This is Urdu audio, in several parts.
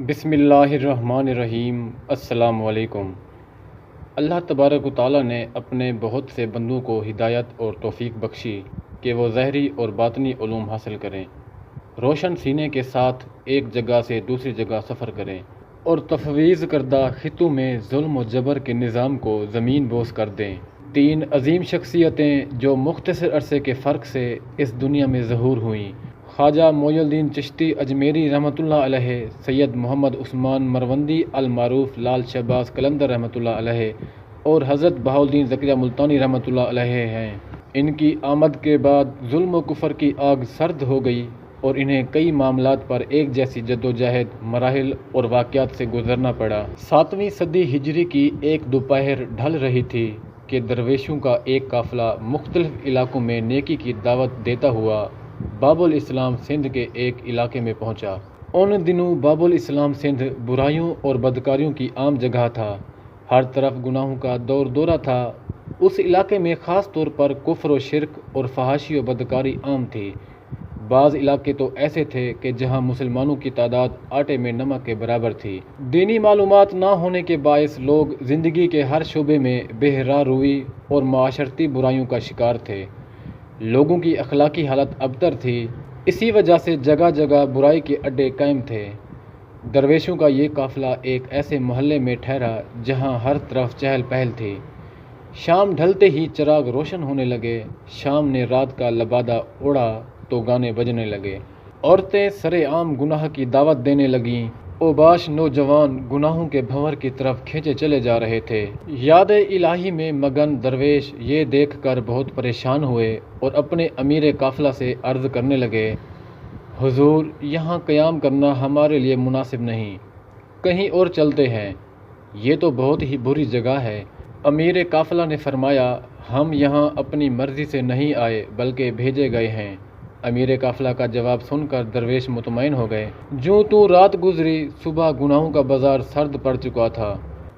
بسم اللہ الرحمن الرحیم۔ السلام علیکم۔ اللہ تبارک و تعالیٰ نے اپنے بہت سے بندوں کو ہدایت اور توفیق بخشی کہ وہ ظاہری اور باطنی علوم حاصل کریں، روشن سینے کے ساتھ ایک جگہ سے دوسری جگہ سفر کریں اور تفویض کردہ خطوں میں ظلم و جبر کے نظام کو زمین بوس کر دیں۔ تین عظیم شخصیتیں جو مختصر عرصے کے فرق سے اس دنیا میں ظہور ہوئیں، خواجہ معین الدین چشتی اجمیری رحمۃ اللہ علیہ، سید محمد عثمان مروندی المعروف لال شہباز قلندر رحمۃ اللہ علیہ اور حضرت بہاؤالدین زکریا ملتانی رحمۃ اللہ علیہ ہیں۔ ان کی آمد کے بعد ظلم و کفر کی آگ سرد ہو گئی اور انہیں کئی معاملات پر ایک جیسی جدوجہد، مراحل اور واقعات سے گزرنا پڑا۔ 7ویں صدی ہجری کی ایک دوپہر ڈھل رہی تھی کہ درویشوں کا ایک قافلہ مختلف علاقوں میں نیکی کی دعوت دیتا ہوا باب الاسلام سندھ کے ایک علاقے میں پہنچا۔ ان دنوں باب الاسلام سندھ برائیوں اور بدکاریوں کی عام جگہ تھا، ہر طرف گناہوں کا دور دورہ تھا۔ اس علاقے میں خاص طور پر کفر و شرک اور فحاشی و بدکاری عام تھی۔ بعض علاقے تو ایسے تھے کہ جہاں مسلمانوں کی تعداد آٹے میں نمک کے برابر تھی۔ دینی معلومات نہ ہونے کے باعث لوگ زندگی کے ہر شعبے میں بے راہ روی اور معاشرتی برائیوں کا شکار تھے۔ لوگوں کی اخلاقی حالت ابتر تھی، اسی وجہ سے جگہ جگہ برائی کے اڈے قائم تھے۔ درویشوں کا یہ قافلہ ایک ایسے محلے میں ٹھہرا جہاں ہر طرف چہل پہل تھی۔ شام ڈھلتے ہی چراغ روشن ہونے لگے، شام نے رات کا لبادہ اڑا تو گانے بجنے لگے، عورتیں سرے عام گناہ کی دعوت دینے لگیں، اوباش نوجوان گناہوں کے بھنور کی طرف کھینچے چلے جا رہے تھے۔ یاد الہی میں مگن درویش یہ دیکھ کر بہت پریشان ہوئے اور اپنے امیر قافلہ سے عرض کرنے لگے، حضور، یہاں قیام کرنا ہمارے لیے مناسب نہیں، کہیں اور چلتے ہیں، یہ تو بہت ہی بری جگہ ہے۔ امیر قافلہ نے فرمایا، ہم یہاں اپنی مرضی سے نہیں آئے بلکہ بھیجے گئے ہیں۔ امیر قافلہ کا جواب سن کر درویش مطمئن ہو گئے۔ جوں تو رات گزری، صبح گناہوں کا بازار سرد پڑ چکا تھا۔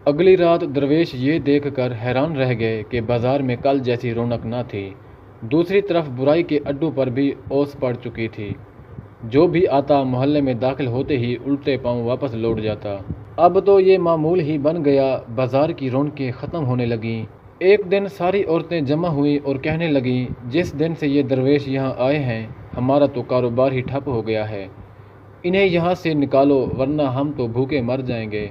اگلی رات درویش یہ دیکھ کر حیران رہ گئے کہ بازار میں کل جیسی رونق نہ تھی۔ دوسری طرف برائی کے اڈوں پر بھی اوس پڑ چکی تھی۔ جو بھی آتا محلے میں داخل ہوتے ہی الٹے پاؤں واپس لوٹ جاتا۔ اب تو یہ معمول ہی بن گیا، بازار کی رونقیں ختم ہونے لگیں۔ ایک دن ساری عورتیں جمع ہوئیں اور کہنے لگیں، جس دن سے یہ درویش یہاں آئے ہیں ہمارا تو کاروبار ہی ٹھپ ہو گیا ہے، انہیں یہاں سے نکالو ورنہ ہم تو بھوکے مر جائیں گے۔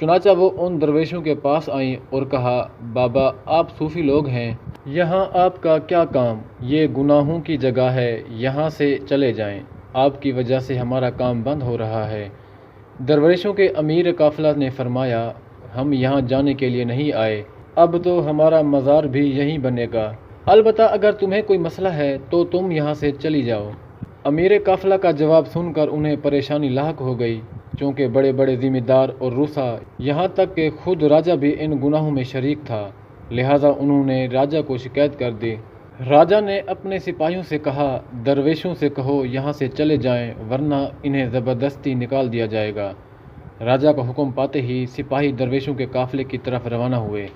چنانچہ وہ ان درویشوں کے پاس آئیں اور کہا، بابا، آپ صوفی لوگ ہیں، یہاں آپ کا کیا کام؟ یہ گناہوں کی جگہ ہے، یہاں سے چلے جائیں، آپ کی وجہ سے ہمارا کام بند ہو رہا ہے۔ درویشوں کے امیر قافلہ نے فرمایا، ہم یہاں جانے کے لیے نہیں آئے، اب تو ہمارا مزار بھی یہیں بنے گا، البتہ اگر تمہیں کوئی مسئلہ ہے تو تم یہاں سے چلی جاؤ۔ امیر قافلہ کا جواب سن کر انہیں پریشانی لاحق ہو گئی، چونکہ بڑے بڑے ذمہ دار اور رؤسا، یہاں تک کہ خود راجہ بھی ان گناہوں میں شریک تھا، لہٰذا انہوں نے راجہ کو شکایت کر دی۔ راجہ نے اپنے سپاہیوں سے کہا، درویشوں سے کہو یہاں سے چلے جائیں ورنہ انہیں زبردستی نکال دیا جائے گا۔ راجہ کا حکم پاتے ہی سپاہی درویشوں کے قافلے کی طرف روانہ ہوئے۔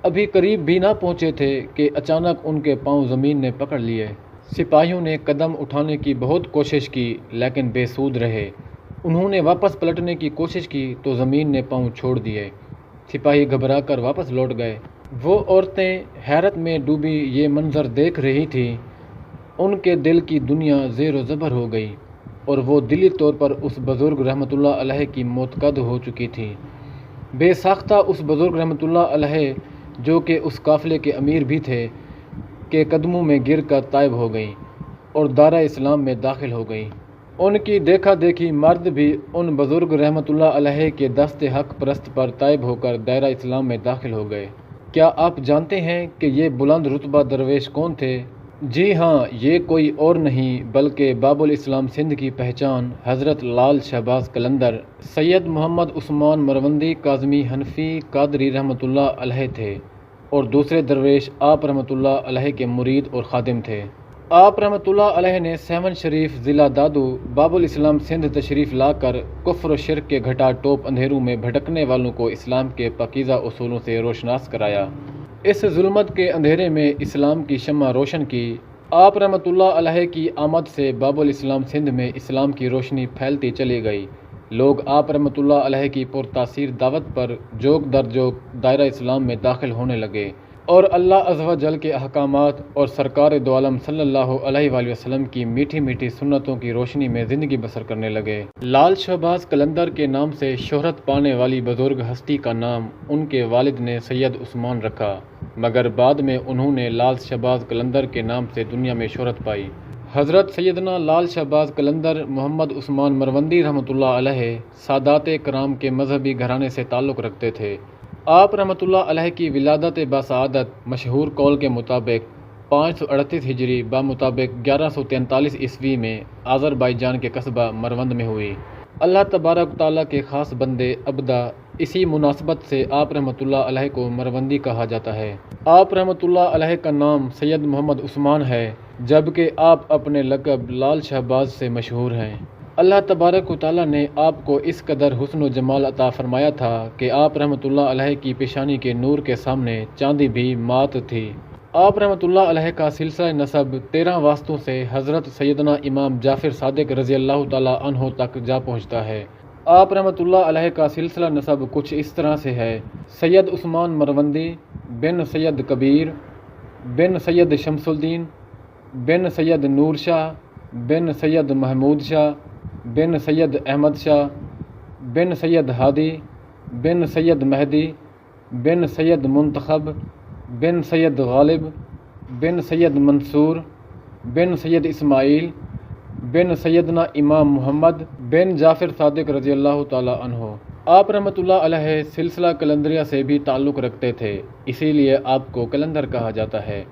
ابھی قریب بھی نہ پہنچے تھے کہ اچانک ان کے پاؤں زمین نے پکڑ لیے۔ سپاہیوں نے قدم اٹھانے کی بہت کوشش کی لیکن بے سود رہے۔ انہوں نے واپس پلٹنے کی کوشش کی تو زمین نے پاؤں چھوڑ دیے۔ سپاہی گھبرا کر واپس لوٹ گئے۔ وہ عورتیں حیرت میں ڈوبی یہ منظر دیکھ رہی تھیں، ان کے دل کی دنیا زیر و زبر ہو گئی اور وہ دلی طور پر اس بزرگ رحمۃ اللہ علیہ کی معتقد ہو چکی تھی۔ بے ساختہ اس بزرگ رحمۃ اللہ علیہ جو کہ اس قافلے کے امیر بھی تھے کے قدموں میں گر کر تائب ہو گئیں اور دارہ اسلام میں داخل ہو گئیں۔ ان کی دیکھا دیکھی مرد بھی ان بزرگ رحمۃ اللہ علیہ کے دست حق پرست پر تائب ہو کر دائرہ اسلام میں داخل ہو گئے۔ کیا آپ جانتے ہیں کہ یہ بلند رتبہ درویش کون تھے؟ جی ہاں، یہ کوئی اور نہیں بلکہ باب الاسلام سندھ کی پہچان حضرت لال شہباز قلندر، سید محمد عثمان مروندی کاظمی حنفی قادری رحمۃ اللہ علیہ تھے، اور دوسرے درویش آپ رحمۃ اللہ علیہ کے مرید اور خادم تھے۔ آپ رحمۃ اللہ علیہ نے سیون شریف ضلع دادو باب الاسلام سندھ تشریف لا کر کفر و شرک کے گھٹا ٹوپ اندھیروں میں بھٹکنے والوں کو اسلام کے پاکیزہ اصولوں سے روشناس کرایا۔ اس ظلمت کے اندھیرے میں اسلام کی شمع روشن کی۔ آپ رحمۃ اللہ علیہ کی آمد سے باب الاسلام سندھ میں اسلام کی روشنی پھیلتی چلی گئی۔ لوگ آپ رحمۃ اللہ علیہ کی پرتاثیر دعوت پر جوک در جوک دائرہ اسلام میں داخل ہونے لگے اور اللہ عز و جل کے احکامات اور سرکار دو عالم صلی اللہ علیہ وآلہ وسلم کی میٹھی میٹھی سنتوں کی روشنی میں زندگی بسر کرنے لگے۔ لال شہباز قلندر کے نام سے شہرت پانے والی بزرگ ہستی کا نام ان کے والد نے سید عثمان رکھا، مگر بعد میں انہوں نے لال شہباز قلندر کے نام سے دنیا میں شہرت پائی۔ حضرت سیدنا لال شہباز قلندر محمد عثمان مروندی رحمۃ اللہ علیہ سادات کرام کے مذہبی گھرانے سے تعلق رکھتے تھے۔ آپ رحمۃ اللہ علیہ کی ولادت باسعادت مشہور قول کے مطابق 538 ہجری بمطابق 1143 عیسوی میں آذربائیجان کے قصبہ مروند میں ہوئی۔ اللہ تبارک تعالیٰ کے خاص بندے ابدا، اسی مناسبت سے آپ رحمۃ اللہ علیہ کو مروندی کہا جاتا ہے۔ آپ رحمۃ اللہ علیہ کا نام سید محمد عثمان ہے، جبکہ آپ اپنے لقب لال شہباز سے مشہور ہیں۔ اللہ تبارک و تعالیٰ نے آپ کو اس قدر حسن و جمال عطا فرمایا تھا کہ آپ رحمۃ اللہ علیہ کی پیشانی کے نور کے سامنے چاندی بھی مات تھی۔ آپ رحمۃ اللہ علیہ کا سلسلہ نسب 13 واسطوں سے حضرت سیدنا امام جعفر صادق رضی اللہ تعالیٰ عنہ تک جا پہنچتا ہے۔ آپ رحمۃ اللہ علیہ کا سلسلہ نسب کچھ اس طرح سے ہے: سید عثمان مروندی بن سید کبیر بن سید شمس الدین بن سید نور شاہ بن سید محمود شاہ بن سید احمد شاہ بن سید ہادی بن سید مہدی بن سید منتخب بن سید غالب بن سید منصور بن سید اسماعیل بن سیدنا امام محمد بن جعفر صادق رضی اللہ تعالیٰ عنہ۔ آپ رحمۃ اللہ علیہ سلسلہ قلندریہ سے بھی تعلق رکھتے تھے، اسی لیے آپ کو قلندر کہا جاتا ہے۔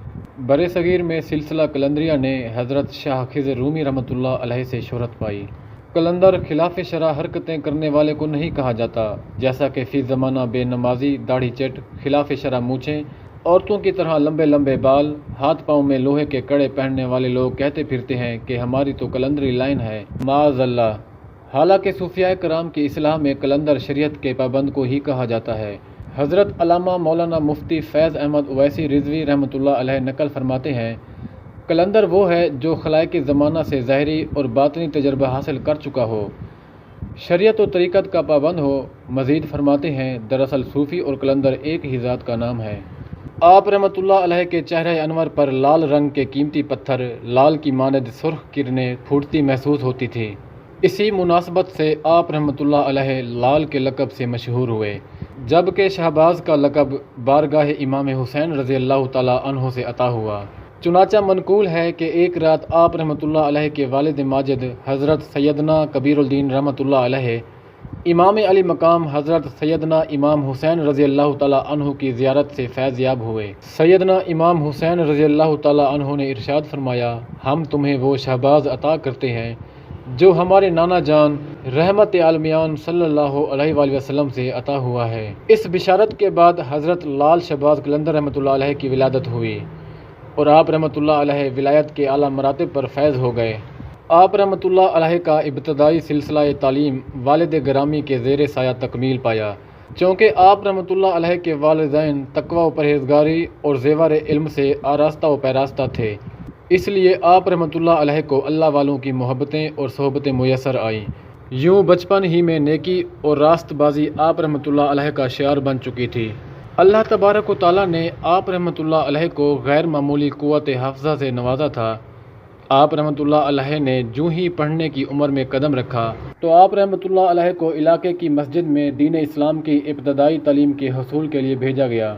برِ صغیر میں سلسلہ قلندریہ نے حضرت شاہ خضر رومی رحمۃ اللہ علیہ سے شہرت پائی۔ قلندر خلاف شرع حرکتیں کرنے والے کو نہیں کہا جاتا، جیسا کہ فی زمانہ بے نمازی، داڑھی چٹ، خلاف شرع مونچھیں، عورتوں کی طرح لمبے لمبے بال، ہاتھ پاؤں میں لوہے کے کڑے پہننے والے لوگ کہتے پھرتے ہیں کہ ہماری تو قلندری لائن ہے، معاذ اللہ۔ حالانکہ صوفیاء کرام کی اصلاح میں قلندر شریعت کے پابند کو ہی کہا جاتا ہے۔ حضرت علامہ مولانا مفتی فیض احمد اویسی رضوی رحمۃ اللہ علیہ نقل فرماتے ہیں، قلندر وہ ہے جو خلائق زمانہ سے ظاہری اور باطنی تجربہ حاصل کر چکا ہو، شریعت و طریقت کا پابند ہو۔ مزید فرماتے ہیں، دراصل صوفی اور قلندر ایک ہی ذات کا نام ہے۔ آپ رحمۃ اللہ علیہ کے چہرہ انور پر لال رنگ کے قیمتی پتھر، لال کی مانند سرخ کرنیں پھوٹتی محسوس ہوتی تھی۔ اسی مناسبت سے آپ رحمۃ اللہ علیہ لال کے لقب سے مشہور ہوئے، جبکہ شہباز کا لقب بارگاہ امام حسین رضی اللہ تعالیٰ عنہ سے عطا ہوا۔ چنانچہ منقول ہے کہ ایک رات آپ رحمۃ اللہ علیہ کے والد ماجد حضرت سیدنا کبیر الدین رحمۃ اللہ علیہ امام علی مقام حضرت سیدنا امام حسین رضی اللہ تعالیٰ عنہ کی زیارت سے فیض یاب ہوئے۔ سیدنا امام حسین رضی اللہ تعالیٰ عنہ نے ارشاد فرمایا، ہم تمہیں وہ شہباز عطا کرتے ہیں جو ہمارے نانا جان رحمت عالمیان صلی اللہ علیہ وآلہ وسلم سے عطا ہوا ہے۔ اس بشارت کے بعد حضرت لال شہباز قلندر رحمۃ اللہ علیہ کی ولادت ہوئی اور آپ رحمۃ اللہ علیہ ولایت کے اعلیٰ مراتب پر فیض ہو گئے۔ آپ رحمۃ اللہ علیہ کا ابتدائی سلسلہ تعلیم والد گرامی کے زیر سایہ تکمیل پایا، چونکہ آپ رحمۃ اللہ علیہ کے والدین تقوی و پرہیزگاری اور زیور علم سے آراستہ و پیراستہ تھے، اس لیے آپ رحمۃ اللہ علیہ کو اللہ والوں کی محبتیں اور صحبتیں میسر آئیں۔ یوں بچپن ہی میں نیکی اور راست بازی آپ رحمۃ اللہ علیہ کا شعار بن چکی تھی۔ اللہ تبارک و تعالیٰ نے آپ رحمۃ اللہ علیہ کو غیر معمولی قوت حافظہ سے نوازا تھا۔ آپ رحمۃ اللہ علیہ نے جو ہی پڑھنے کی عمر میں قدم رکھا تو آپ رحمۃ اللہ علیہ کو علاقے کی مسجد میں دین اسلام کی ابتدائی تعلیم کے حصول کے لیے بھیجا گیا۔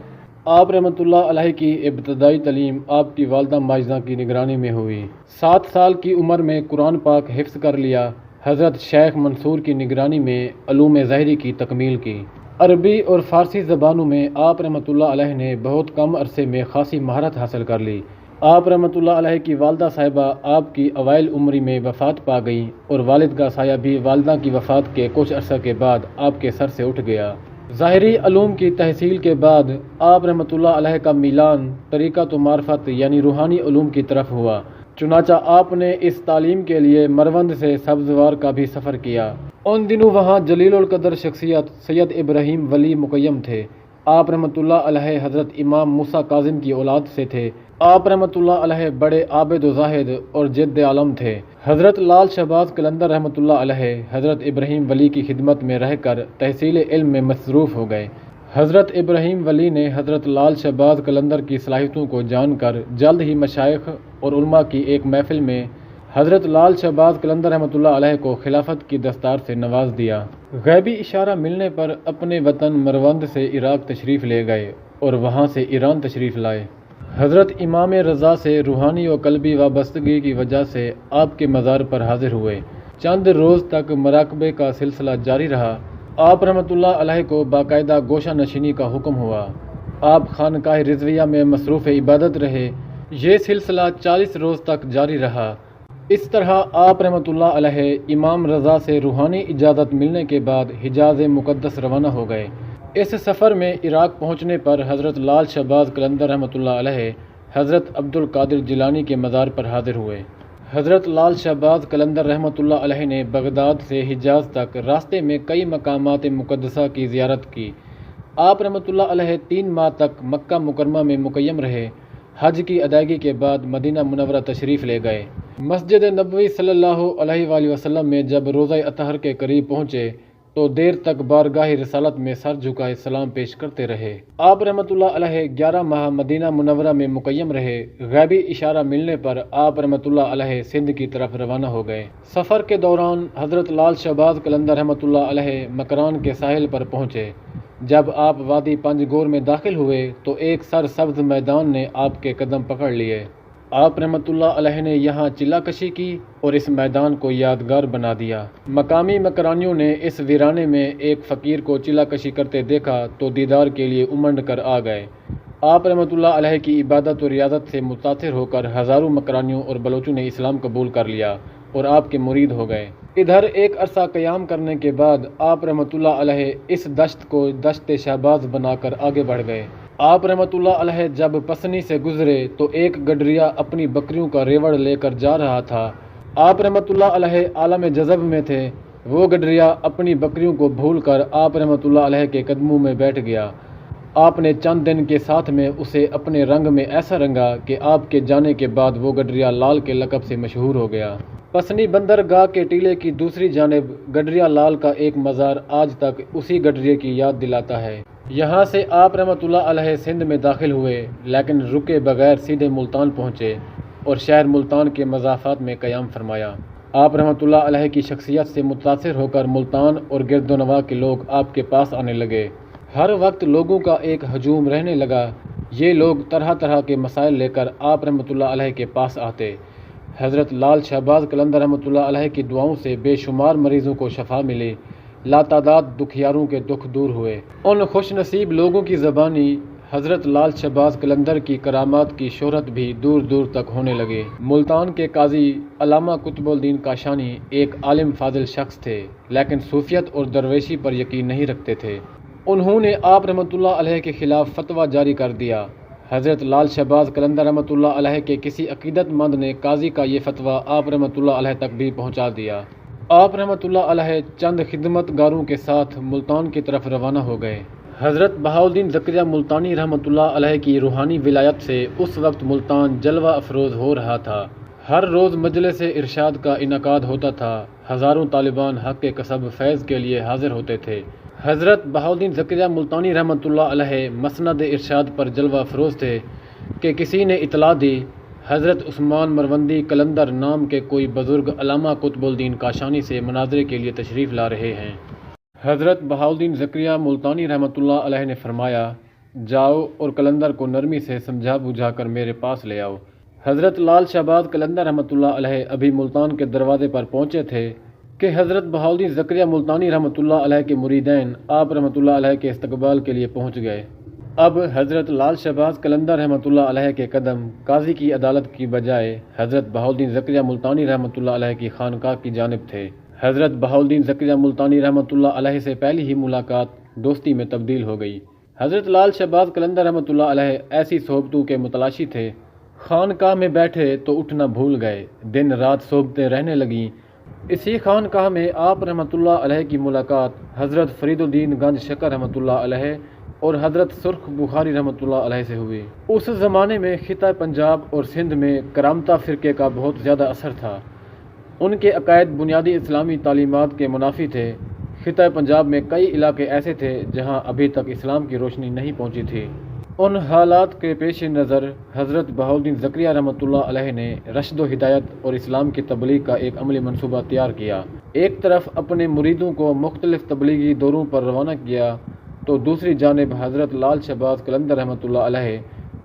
آپ رحمۃ اللہ علیہ کی ابتدائی تعلیم آپ کی والدہ ماجدہ کی نگرانی میں ہوئی۔ 7 سال کی عمر میں قرآن پاک حفظ کر لیا۔ حضرت شیخ منصور کی نگرانی میں علوم ظاہری کی تکمیل کی۔ عربی اور فارسی زبانوں میں آپ رحمۃ اللہ علیہ نے بہت کم عرصے میں خاصی مہارت حاصل کر لی۔ آپ رحمۃ اللہ علیہ کی والدہ صاحبہ آپ کی اوائل عمری میں وفات پا گئیں اور والد کا سایہ بھی والدہ کی وفات کے کچھ عرصہ کے بعد آپ کے سر سے اٹھ گیا۔ ظاہری علوم کی تحصیل کے بعد آپ رحمۃ اللہ علیہ کا میلان طریقت و معرفت یعنی روحانی علوم کی طرف ہوا، چنانچہ آپ نے اس تعلیم کے لیے مروند سے سبزوار کا بھی سفر کیا۔ ان دنوں وہاں جلیل القدر شخصیت سید ابراہیم ولی مقیم تھے۔ آپ رحمۃ اللہ علیہ حضرت امام موسیٰ کاظم کی اولاد سے تھے آپ رحمۃ اللہ علیہ بڑے عابد و زاہد اور جد عالم تھے۔ حضرت لال شہباز قلندر رحمۃ اللہ علیہ حضرت ابراہیم ولی کی خدمت میں رہ کر تحصیل علم میں مصروف ہو گئے۔ حضرت ابراہیم ولی نے حضرت لال شہباز قلندر کی صلاحیتوں کو جان کر جلد ہی مشائخ اور علماء کی ایک محفل میں حضرت لال شہباز قلندر رحمۃ اللہ علیہ کو خلافت کی دستار سے نواز دیا۔ غیبی اشارہ ملنے پر اپنے وطن مروند سے عراق تشریف لے گئے اور وہاں سے ایران تشریف لائے۔ حضرت امام رضا سے روحانی و قلبی وابستگی کی وجہ سے آپ کے مزار پر حاضر ہوئے۔ چند روز تک مراقبے کا سلسلہ جاری رہا۔ آپ رحمۃ اللہ علیہ کو باقاعدہ گوشہ نشینی کا حکم ہوا۔ آپ خانقاہ رضویہ میں مصروف عبادت رہے۔ یہ سلسلہ 40 روز تک جاری رہا۔ اس طرح آپ رحمۃ اللہ علیہ امام رضا سے روحانی اجازت ملنے کے بعد حجاز مقدس روانہ ہو گئے۔ اس سفر میں عراق پہنچنے پر حضرت لال شہباز قلندر رحمۃ اللہ علیہ حضرت عبد القادر جیلانی کے مزار پر حاضر ہوئے۔ حضرت لال شہباز قلندر رحمۃ اللہ علیہ نے بغداد سے حجاز تک راستے میں کئی مقامات مقدسہ کی زیارت کی۔ آپ رحمۃ اللہ علیہ 3 ماہ تک مکہ مکرمہ میں مقیم رہے۔ حج کی ادائیگی کے بعد مدینہ منورہ تشریف لے گئے۔ مسجد نبوی صلی اللہ علیہ وآلہ وسلم میں جب روضہ اطہر کے قریب پہنچے تو دیر تک بارگاہ رسالت میں سر جھکائے سلام پیش کرتے رہے۔ آپ رحمۃ اللہ علیہ 11 ماہ مدینہ منورہ میں مقیم رہے۔ غیبی اشارہ ملنے پر آپ رحمۃ اللہ علیہ سندھ کی طرف روانہ ہو گئے۔ سفر کے دوران حضرت لال شہباز قلندر رحمۃ اللہ علیہ مکران کے ساحل پر پہنچے۔ جب آپ وادی پنج گور میں داخل ہوئے تو ایک سرسبز میدان نے آپ کے قدم پکڑ لیے۔ آپ رحمۃ اللہ علیہ نے یہاں چلہ کشی کی اور اس میدان کو یادگار بنا دیا۔ مقامی مکرانیوں نے اس ویرانے میں ایک فقیر کو چلہ کشی کرتے دیکھا تو دیدار کے لیے امنڈ کر آ گئے۔ آپ رحمۃ اللہ علیہ کی عبادت و ریاضت سے متاثر ہو کر ہزاروں مکرانیوں اور بلوچوں نے اسلام قبول کر لیا اور آپ کے مرید ہو گئے۔ ادھر ایک عرصہ قیام کرنے کے بعد آپ رحمۃ اللہ علیہ اس دشت کو دشت شہباز بنا کر آگے بڑھ گئے۔ آپ رحمۃ اللہ علیہ جب پسنی سے گزرے تو ایک گڈریا اپنی بکریوں کا ریوڑ لے کر جا رہا تھا۔ آپ رحمۃ اللہ علیہ عالم جذب میں تھے۔ وہ گڈریا اپنی بکریوں کو بھول کر آپ رحمۃ اللہ علیہ کے قدموں میں بیٹھ گیا۔ آپ نے چند دن کے ساتھ میں اسے اپنے رنگ میں ایسا رنگا کہ آپ کے جانے کے بعد وہ گڈریا لال کے لقب سے مشہور ہو گیا۔ پسنی بندرگاہ کے ٹیلے کی دوسری جانب گڈریا لال کا ایک مزار آج تک اسی گڈریے کی یاد دلاتا ہے۔ یہاں سے آپ رحمۃ اللہ علیہ سندھ میں داخل ہوئے لیکن رکے بغیر سیدھے ملتان پہنچے اور شہر ملتان کے مضافات میں قیام فرمایا۔ آپ رحمۃ اللہ علیہ کی شخصیت سے متاثر ہو کر ملتان اور گرد و نواح کے لوگ آپ کے پاس آنے لگے۔ ہر وقت لوگوں کا ایک ہجوم رہنے لگا۔ یہ لوگ طرح طرح کے مسائل لے کر آپ رحمۃ اللہ علیہ کے پاس آتے۔ حضرت لال شہباز قلندر رحمۃ اللہ علیہ کی دعاؤں سے بے شمار مریضوں کو شفا ملی۔ لاتعداد دکھیاروں کے دکھ دور ہوئے۔ ان خوش نصیب لوگوں کی زبانی حضرت لال شہباز قلندر کی کرامات کی شہرت بھی دور دور تک ہونے لگے۔ ملتان کے قاضی علامہ قطب الدین کاشانی ایک عالم فاضل شخص تھے لیکن صوفیت اور درویشی پر یقین نہیں رکھتے تھے۔ انہوں نے آپ رحمۃ اللہ علیہ کے خلاف فتویٰ جاری کر دیا۔ حضرت لال شہباز قلندر رحمۃ اللہ علیہ کے کسی عقیدت مند نے قاضی کا یہ فتویٰ آپ رحمۃ اللہ علیہ تک بھی پہنچا دیا۔ آپ رحمۃ اللہ علیہ چند خدمت گاروں کے ساتھ ملتان کی طرف روانہ ہو گئے۔ حضرت بہاؤالدین زکریا ملتانی رحمۃ اللہ علیہ کی روحانی ولایت سے اس وقت ملتان جلوہ افروز ہو رہا تھا۔ ہر روز مجلس ارشاد کا انعقاد ہوتا تھا۔ ہزاروں طالبان حق کے کسب فیض کے لیے حاضر ہوتے تھے۔ حضرت بہاؤالدین زکریا ملتانی رحمۃ اللہ علیہ مسند ارشاد پر جلوہ افروز تھے کہ کسی نے اطلاع دی حضرت عثمان مروندی قلندر نام کے کوئی بزرگ علامہ قطب الدین کاشانی سے مناظرے کے لیے تشریف لا رہے ہیں۔ حضرت بہاؤالدین زکریا ملتانی رحمۃ اللہ علیہ نے فرمایا جاؤ اور قلندر کو نرمی سے سمجھا بجھا کر میرے پاس لے آؤ۔ حضرت لال شہباز قلندر رحمۃ اللہ علیہ ابھی ملتان کے دروازے پر پہنچے تھے کہ حضرت بہاؤالدین زکریا ملتانی رحمۃ اللہ علیہ کے مریدین آپ رحمۃ اللہ علیہ کے استقبال کے لیے پہنچ گئے۔ اب حضرت لال شہباز قلندر رحمۃ اللہ علیہ کے قدم قاضی کی عدالت کی بجائے حضرت بہاؤالدین زکریا ملتانی رحمۃ اللہ علیہ کی خانقاہ کی جانب تھے۔ حضرت بہاؤالدین زکریا ملتانی رحمۃ اللہ علیہ سے پہلی ہی ملاقات دوستی میں تبدیل ہو گئی۔ حضرت لال شہباز قلندر رحمۃ اللہ علیہ ایسی صحبتوں کے متلاشی تھے۔ خانقاہ میں بیٹھے تو اٹھنا بھول گئے، دن رات صحبتیں رہنے لگیں۔ اسی خانقاہ میں آپ رحمۃ اللہ علیہ کی ملاقات حضرت فرید الدین گنج شکر رحمۃ اللہ علیہ اور حضرت سرخ بخاری رحمۃ اللہ علیہ سے ہوئی۔ اس زمانے میں خطہ پنجاب اور سندھ میں کرامتہ فرقے کا بہت زیادہ اثر تھا۔ ان کے عقائد بنیادی اسلامی تعلیمات کے منافی تھے۔ خطہ پنجاب میں کئی علاقے ایسے تھے جہاں ابھی تک اسلام کی روشنی نہیں پہنچی تھی۔ ان حالات کے پیش نظر حضرت بہاؤالدین زکریہ رحمۃ اللہ علیہ نے رشد و ہدایت اور اسلام کی تبلیغ کا ایک عملی منصوبہ تیار کیا۔ ایک طرف اپنے مریدوں کو مختلف تبلیغی دوروں پر روانہ کیا تو دوسری جانب حضرت لال شہباز قلندر رحمۃ اللہ علیہ،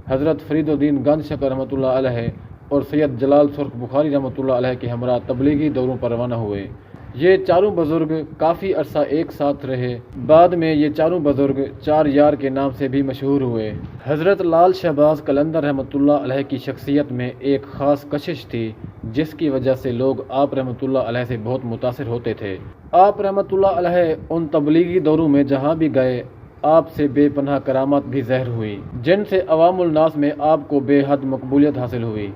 حضرت فرید الدین گنج شکر رحمۃ اللہ علیہ اور سید جلال سرخ بخاری رحمۃ اللہ علیہ کے ہمراہ تبلیغی دوروں پر روانہ ہوئے۔ یہ چاروں بزرگ کافی عرصہ ایک ساتھ رہے۔ بعد میں یہ چاروں بزرگ چار یار کے نام سے بھی مشہور ہوئے۔ حضرت لال شہباز قلندر رحمۃ اللہ علیہ کی شخصیت میں ایک خاص کشش تھی جس کی وجہ سے لوگ آپ رحمۃ اللہ علیہ سے بہت متاثر ہوتے تھے۔ آپ رحمۃ اللہ علیہ ان تبلیغی دوروں میں جہاں بھی گئے آپ سے بے پناہ کرامات بھی ظاہر ہوئی جن سے عوام الناس میں آپ کو بے حد مقبولیت حاصل ہوئی۔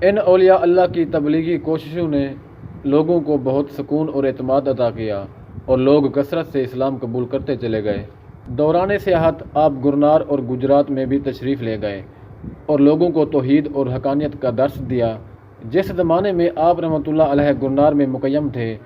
ان اولیاء اللہ کی تبلیغی کوششوں نے لوگوں کو بہت سکون اور اعتماد عطا کیا اور لوگ کثرت سے اسلام قبول کرتے چلے گئے۔ دوران سیاحت آپ گرنار اور گجرات میں بھی تشریف لے گئے اور لوگوں کو توحید اور حقانیت کا درس دیا۔ جس زمانے میں آپ رحمۃ اللہ علیہ گرنار میں مقیم تھے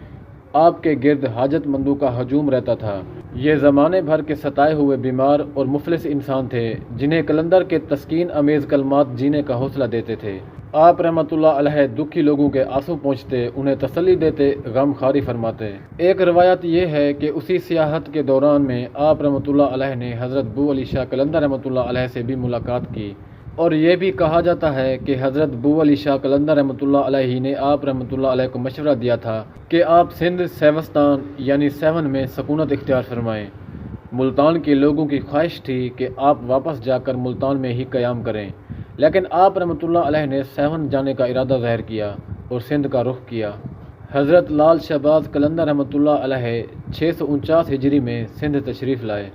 آپ کے گرد حاجت مندوں کا ہجوم رہتا تھا۔ یہ زمانے بھر کے ستائے ہوئے بیمار اور مفلس انسان تھے جنہیں قلندر کے تسکین امیز کلمات جینے کا حوصلہ دیتے تھے۔ آپ رحمۃ اللہ علیہ دکھی لوگوں کے آنسو پہنچتے، انہیں تسلی دیتے، غم خواری فرماتے۔ ایک روایت یہ ہے کہ اسی سیاحت کے دوران میں آپ رحمۃ اللہ علیہ نے حضرت بو علی شاہ قلندر رحمۃ اللہ علیہ سے بھی ملاقات کی، اور یہ بھی کہا جاتا ہے کہ حضرت بو علی شاہ قلندر رحمۃ اللہ علیہ نے آپ رحمۃ اللہ علیہ کو مشورہ دیا تھا کہ آپ سندھ سیوستان یعنی سیون میں سکونت اختیار فرمائیں۔ ملتان کے لوگوں کی خواہش تھی کہ آپ واپس جا کر ملتان میں ہی قیام کریں، لیکن آپ رحمۃ اللہ علیہ نے سیون جانے کا ارادہ ظاہر کیا اور سندھ کا رخ کیا۔ حضرت لال شہباز قلندر رحمۃ اللہ علیہ 649 ہجری میں سندھ تشریف لائے۔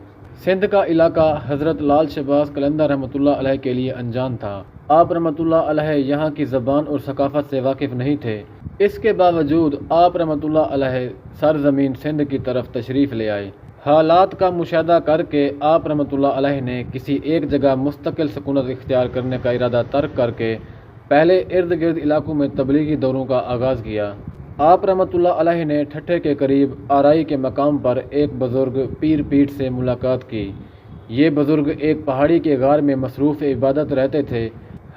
سندھ کا علاقہ حضرت لال شہباز قلندر رحمۃ اللہ علیہ کے لیے انجان تھا۔ آپ رحمۃ اللہ علیہ یہاں کی زبان اور ثقافت سے واقف نہیں تھے۔ اس کے باوجود آپ رحمۃ اللہ علیہ سرزمین سندھ کی طرف تشریف لے آئے۔ حالات کا مشاہدہ کر کے آپ رحمۃ اللہ علیہ نے کسی ایک جگہ مستقل سکونت اختیار کرنے کا ارادہ ترک کر کے پہلے ارد گرد علاقوں میں تبلیغی دوروں کا آغاز کیا۔ آپ رحمۃ اللہ علیہ نے ٹھٹھے کے قریب آرائی کے مقام پر ایک بزرگ پیر پیٹ سے ملاقات کی۔ یہ بزرگ ایک پہاڑی کے غار میں مصروف عبادت رہتے تھے۔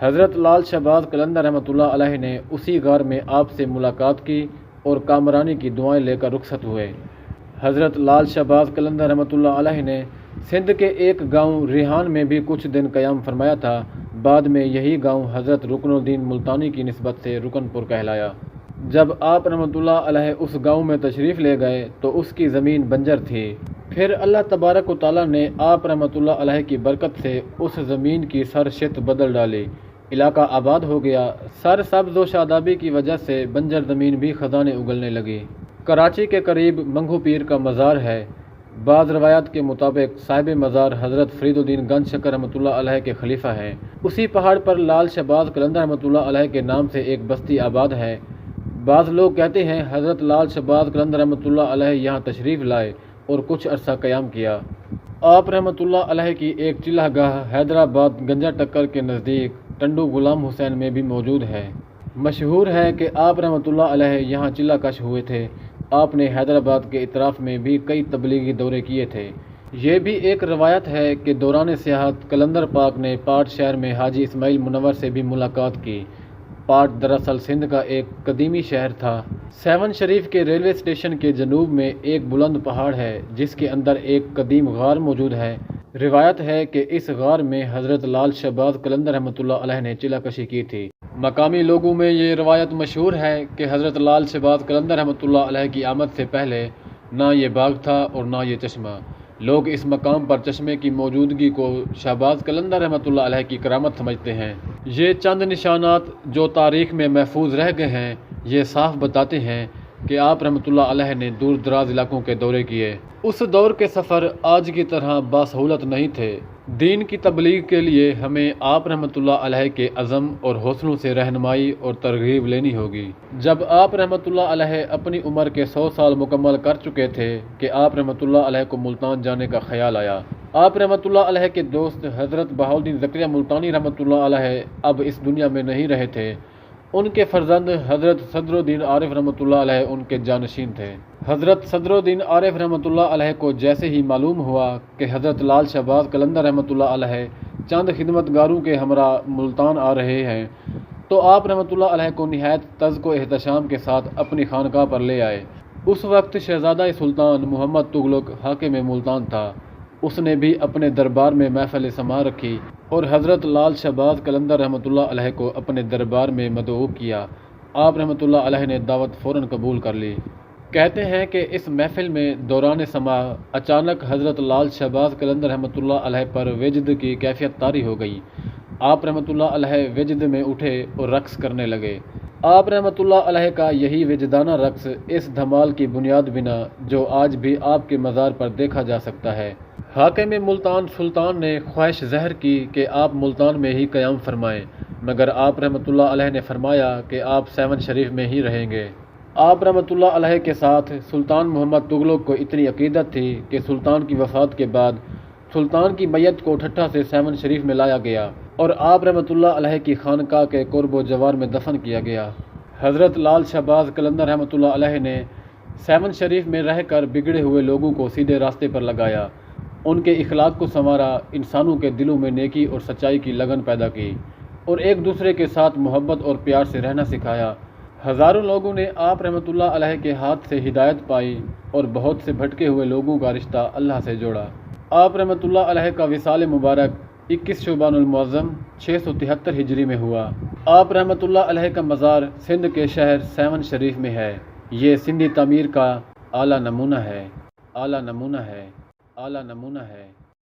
حضرت لال شہباز قلندر رحمۃ اللہ علیہ نے اسی غار میں آپ سے ملاقات کی اور کامرانی کی دعائیں لے کر رخصت ہوئے۔ حضرت لال شہباز قلندر رحمۃ اللہ علیہ نے سندھ کے ایک گاؤں ریحان میں بھی کچھ دن قیام فرمایا تھا۔ بعد میں یہی گاؤں حضرت رکن الدین ملتانی کی نسبت سے رکن پور کہلایا۔ جب آپ رحمۃ اللہ علیہ اس گاؤں میں تشریف لے گئے تو اس کی زمین بنجر تھی۔ پھر اللہ تبارک و تعالیٰ نے آپ رحمۃ اللہ علیہ کی برکت سے اس زمین کی سرشت بدل ڈالی، علاقہ آباد ہو گیا۔ سر سبز و شادابی کی وجہ سے بنجر زمین بھی خزانے اگلنے لگی۔ کراچی کے قریب منگھو پیر کا مزار ہے۔ بعض روایات کے مطابق صاحب مزار حضرت فرید الدین گنج شکر رحمۃ اللہ علیہ کے خلیفہ ہیں۔ اسی پہاڑ پر لال شہباز قلندر رحمۃ اللہ علیہ کے نام سے ایک بستی آباد ہے۔ بعض لوگ کہتے ہیں حضرت لال شہباز قلندر رحمۃ اللہ علیہ یہاں تشریف لائے اور کچھ عرصہ قیام کیا۔ آپ رحمۃ اللہ علیہ کی ایک چلہ گاہ حیدرآباد گنجا ٹکر کے نزدیک ٹنڈو غلام حسین میں بھی موجود ہے۔ مشہور ہے کہ آپ رحمۃ اللہ علیہ یہاں چلہ کش ہوئے تھے۔ آپ نے حیدرآباد کے اطراف میں بھی کئی تبلیغی دورے کیے تھے۔ یہ بھی ایک روایت ہے کہ دوران سیاحت قلندر پاک نے پاٹ شہر میں حاجی اسماعیل منور سے بھی ملاقات کی۔ پاٹ دراصل سندھ کا ایک قدیمی شہر تھا۔ سیون شریف کے ریلوے اسٹیشن کے جنوب میں ایک بلند پہاڑ ہے جس کے اندر ایک قدیم غار موجود ہے۔ روایت ہے کہ اس غار میں حضرت لال شہباز قلندر رحمۃ اللہ علیہ نے چلہ کشی کی تھی۔ مقامی لوگوں میں یہ روایت مشہور ہے کہ حضرت لال شہباز قلندر رحمۃ اللہ علیہ کی آمد سے پہلے نہ یہ باغ تھا اور نہ یہ چشمہ۔ لوگ اس مقام پر چشمے کی موجودگی کو شہباز قلندر رحمۃ اللہ علیہ کی کرامت سمجھتے ہیں۔ یہ چند نشانات جو تاریخ میں محفوظ رہ گئے ہیں یہ صاف بتاتے ہیں کہ آپ رحمۃ اللہ علیہ نے دور دراز علاقوں کے دورے کیے۔ اس دور کے سفر آج کی طرح باسہولت نہیں تھے۔ دین کی تبلیغ کے لیے ہمیں آپ رحمۃ اللہ علیہ کے عزم اور حوصلوں سے رہنمائی اور ترغیب لینی ہوگی۔ جب آپ رحمۃ اللہ علیہ اپنی عمر کے 100 سال مکمل کر چکے تھے کہ آپ رحمۃ اللہ علیہ کو ملتان جانے کا خیال آیا۔ آپ رحمۃ اللہ علیہ کے دوست حضرت بہاؤالدین زکریا ملتانی رحمۃ اللہ علیہ اب اس دنیا میں نہیں رہے تھے۔ ان کے فرزند حضرت صدر الدین عارف رحمۃ اللہ علیہ ان کے جانشین تھے۔ حضرت صدر الدین عارف رحمۃ اللہ علیہ کو جیسے ہی معلوم ہوا کہ حضرت لال شہباز قلندر رحمۃ اللہ علیہ چند خدمتگاروں کے ہمراہ ملتان آ رہے ہیں تو آپ رحمۃ اللہ علیہ کو نہایت تذک و احتشام کے ساتھ اپنی خانقاہ پر لے آئے۔ اس وقت شہزادہ سلطان محمد تغلق حاکم ملتان تھا۔ اس نے بھی اپنے دربار میں محفل سماع رکھی اور حضرت لال شہباز قلندر رحمۃ اللہ علیہ کو اپنے دربار میں مدعو کیا۔ آپ رحمۃ اللہ علیہ نے دعوت فوراً قبول کر لی۔ کہتے ہیں کہ اس محفل میں دوران سماع اچانک حضرت لال شہباز قلندر رحمۃ اللہ علیہ پر وجد کی کیفیت طاری ہو گئی۔ آپ رحمۃ اللہ علیہ وجد میں اٹھے اور رقص کرنے لگے۔ آپ رحمۃ اللہ علیہ کا یہی وجدانہ رقص اس دھمال کی بنیاد بنا جو آج بھی آپ کے مزار پر دیکھا جا سکتا ہے۔ حاکم ملتان سلطان نے خواہش ظاہر کی کہ آپ ملتان میں ہی قیام فرمائیں، مگر آپ رحمۃ اللہ علیہ نے فرمایا کہ آپ سیون شریف میں ہی رہیں گے۔ آپ رحمۃ اللہ علیہ کے ساتھ سلطان محمد تغلق کو اتنی عقیدت تھی کہ سلطان کی وفات کے بعد سلطان کی میت کو ٹھٹھہ سے سیون شریف میں لایا گیا اور آپ رحمۃ اللہ علیہ کی خانقاہ کے قرب و جوار میں دفن کیا گیا۔ حضرت لال شہباز قلندر رحمۃ اللہ علیہ نے سیون شریف میں رہ کر بگڑے ہوئے لوگوں کو سیدھے راستے پر لگایا، ان کے اخلاق کو سنوارا، انسانوں کے دلوں میں نیکی اور سچائی کی لگن پیدا کی اور ایک دوسرے کے ساتھ محبت اور پیار سے رہنا سکھایا۔ ہزاروں لوگوں نے آپ رحمۃ اللہ علیہ کے ہاتھ سے ہدایت پائی اور بہت سے بھٹکے ہوئے لوگوں کا رشتہ اللہ سے جوڑا۔ آپ رحمۃ اللہ علیہ کا وصال مبارک 21 شعبان المعظم 673 ہجری میں ہوا۔ آپ رحمۃ اللہ علیہ کا مزار سندھ کے شہر سیون شریف میں ہے۔ یہ سندھی تعمیر کا اعلیٰ نمونہ ہے، اعلیٰ نمونہ ہے، اعلیٰ نمونہ ہے۔